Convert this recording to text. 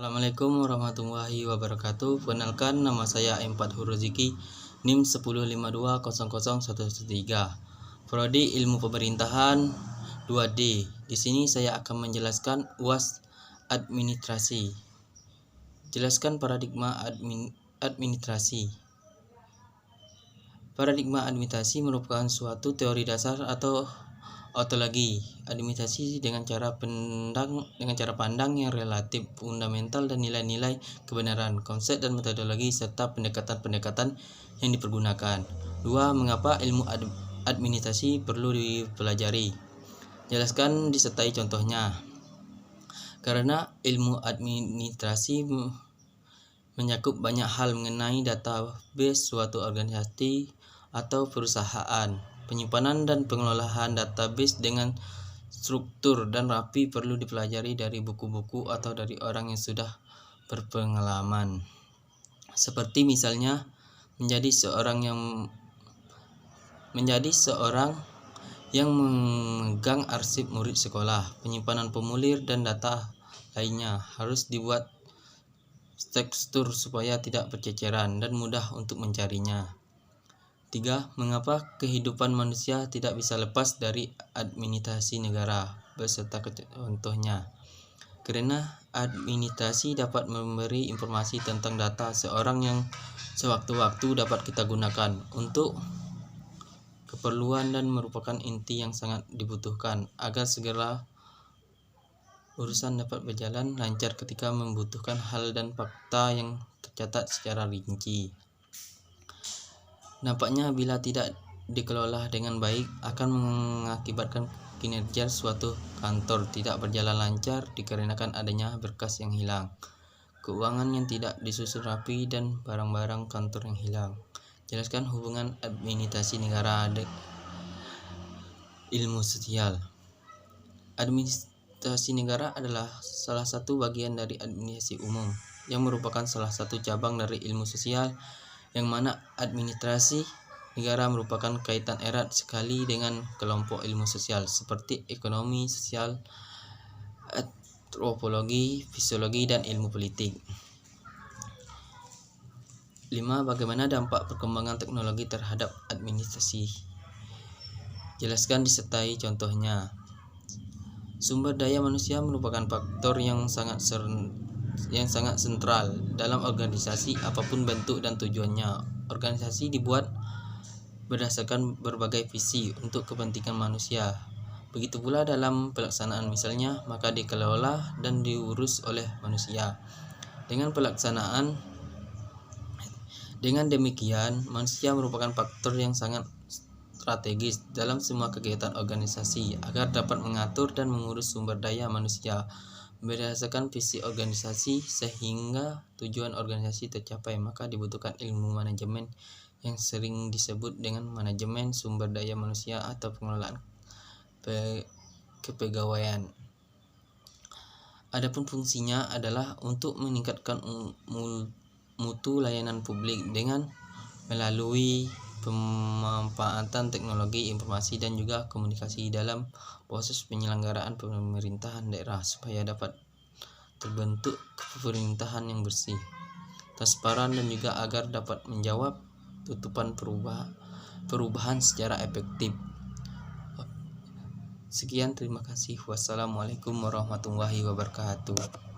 Assalamualaikum warahmatullahi wabarakatuh. Perkenalkan, nama saya M. Fathur Rezeki, NIM 102500013. Prodi Ilmu Pemerintahan 2D. Di sini saya akan menjelaskan UAS administrasi. Jelaskan paradigma administrasi. Paradigma administrasi merupakan suatu teori dasar atau ontologi administrasi dengan cara pandang yang relatif, fundamental, dan nilai-nilai kebenaran, konsep dan metodologi serta pendekatan-pendekatan yang dipergunakan. 2. Mengapa ilmu administrasi perlu dipelajari? Jelaskan disertai contohnya. Karena ilmu administrasi mencakup banyak hal mengenai database suatu organisasi atau perusahaan. Penyimpanan dan pengelolaan database dengan struktur dan rapi perlu dipelajari dari buku-buku atau dari orang yang sudah berpengalaman. Seperti misalnya menjadi seorang yang memegang arsip murid sekolah. Penyimpanan formulir dan data lainnya harus dibuat tekstur supaya tidak berceceran dan mudah untuk mencarinya. 3. Mengapa kehidupan manusia tidak bisa lepas dari administrasi negara beserta contohnya? Karena administrasi dapat memberi informasi tentang data seorang yang sewaktu-waktu dapat kita gunakan untuk keperluan dan merupakan inti yang sangat dibutuhkan agar segera urusan dapat berjalan lancar ketika membutuhkan hal dan fakta yang tercatat secara rinci. Nampaknya bila tidak dikelola dengan baik akan mengakibatkan kinerja suatu kantor tidak berjalan lancar dikarenakan adanya berkas yang hilang, keuangan yang tidak disusun rapi, dan barang-barang kantor yang hilang. Jelaskan hubungan administrasi negara dan ilmu sosial. Administrasi negara adalah salah satu bagian dari administrasi umum yang merupakan salah satu cabang dari ilmu sosial, yang mana administrasi negara merupakan kaitan erat sekali dengan kelompok ilmu sosial seperti ekonomi sosial, antropologi, fisiologi, dan ilmu politik. 5. Bagaimana dampak perkembangan teknologi terhadap administrasi? Jelaskan disertai contohnya. Sumber daya manusia merupakan faktor yang sangat sentral dalam organisasi apapun bentuk dan tujuannya. Organisasi dibuat berdasarkan berbagai visi untuk kepentingan manusia. Begitu pula dalam pelaksanaan misalnya, maka dikelola dan diurus oleh manusia. Dengan demikian, manusia merupakan faktor yang sangat strategis dalam semua kegiatan organisasi agar dapat mengatur dan mengurus sumber daya manusia berdasarkan visi organisasi sehingga tujuan organisasi tercapai. Maka dibutuhkan ilmu manajemen yang sering disebut dengan manajemen sumber daya manusia atau pengelolaan kepegawaian. Adapun fungsinya adalah untuk meningkatkan mutu layanan publik dengan melalui pemanfaatan teknologi informasi dan juga komunikasi dalam proses penyelenggaraan pemerintahan daerah supaya dapat terbentuk pemerintahan yang bersih, transparan, dan juga agar dapat menjawab tutupan perubahan secara efektif. Sekian, terima kasih. Wassalamualaikum warahmatullahi wabarakatuh.